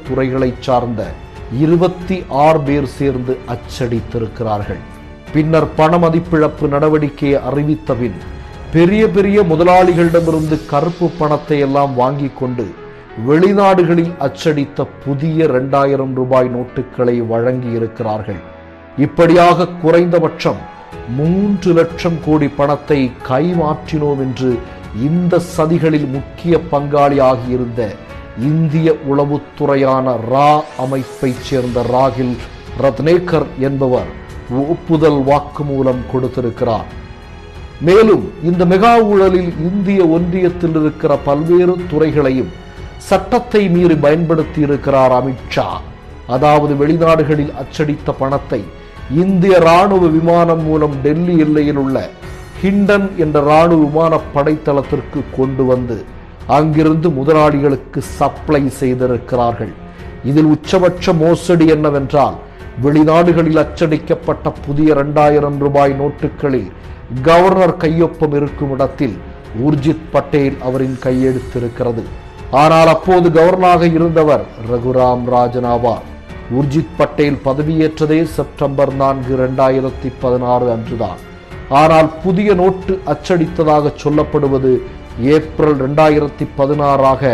துறைகளை சார்ந்த 26 பேர் சேர்ந்து அச்சடித்திருக்கிறார்கள். பின்னர் பண மதிப்பிழப்பு நடவடிக்கையை அறிவித்த பின் பெரிய பெரிய முதலாளிகளிடமிருந்து கருப்பு பணத்தை எல்லாம் வாங்கி கொண்டு வெளிநாடுகளில் அச்சடித்த புதிய 2000 ரூபாய் நோட்டுகளை வழங்கி இருக்கிறார்கள். இப்படியாக குறைந்தபட்சம் 3 லட்சம் கோடி பணத்தை கைமாற்றினோம் என்று இந்த சதிகளில் முக்கிய பங்காளியாகி இருந்த இந்திய உளவுத்துறையான ரா அமைப்பை சேர்ந்த ராகில் ரத்னேக்கர் என்பவர் ஒப்புதல் வாக்குமூலம் கொடுத்திருக்கிறார். மேலும் இந்த மெகா ஊழலில் இந்திய ஒன்றியத்தில் இருக்கிற பல்வேறு துறைகளையும் சட்டத்தை மீறி பயன்படுத்தி இருக்கிறார் அமித்ஷா. அதாவது வெளிநாடுகளில் அச்சடித்த பணத்தை இந்திய ராணுவ விமானம் மூலம் டெல்லி எல்லையில் உள்ள ஹிண்டன் என்ற ராணுவ விமான படைத்தளத்திற்கு கொண்டு வந்து அங்கிருந்து முதலாளிகளுக்கு சப்ளை செய்திருக்கிறார்கள். இதில் உச்சபட்ச மோசடி என்னவென்றால், வெளிநாடுகளில் அச்சடிக்கப்பட்ட புதிய 2000 ரூபாய் நோட்டுகளில் கவர்னர் கையொப்பம் இருக்கும் இடத்தில் உர்ஜித் பட்டேல் அவரின் கையெழுத்திருக்கிறது. ஆனால் அப்போது கவர்னராக இருந்தவர் ரகுராம் ராஜன் ஆவார். உர்ஜித் பட்டேல் பதவியேற்றதே செப்டம்பர் 4, 2016 அன்றுதான். ஆனால் புதிய நோட்டு அச்சடித்ததாக சொல்லப்படுவது ஏப்ரல் 2016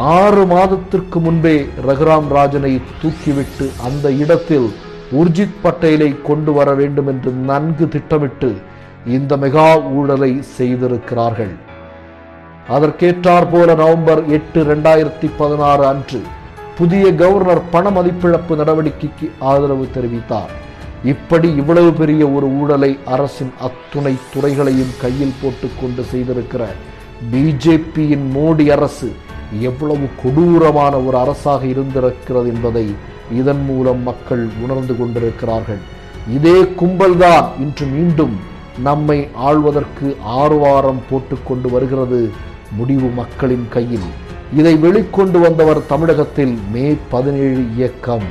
6 மாதத்திற்கு முன்பே ரகுராம் ராஜனை தூக்கிவிட்டு அந்த இடத்தில் உர்ஜித் பட்டேலை கொண்டு வர வேண்டும் என்று நன்கு திட்டமிட்டு இந்த மெகா ஊழலை செய்திருக்கிறார்கள். அதற்கேற்றார் போல நவம்பர் 8, 2016 அன்று புதிய கவர்னர் பண மதிப்பிழப்பு நடவடிக்கைக்கு ஆதரவு தெரிவித்தார். இப்படி இவ்வளவு பெரிய ஒரு ஊழலை அரசின் அத்துணை துறைகளையும் கையில் போட்டுக்கொண்டு செய்திருக்கிற பிஜேபியின் மோடி அரசு எவ்வளவு கொடூரமான ஒரு அரசாக இருந்திருக்கிறது என்பதை இதன் மூலம் மக்கள் உணர்ந்து கொண்டிருக்கிறார்கள். இதே கும்பல்தான் இன்று மீண்டும் நம்மை ஆள்வதற்கு ஆரவாரம் போட்டுக்கொண்டு வருகிறது. முடிவு மக்களின் கையில். இதை வெளிக்கொண்டு வந்தவர் தமிழகத்தில் மே 17 இயக்கம்.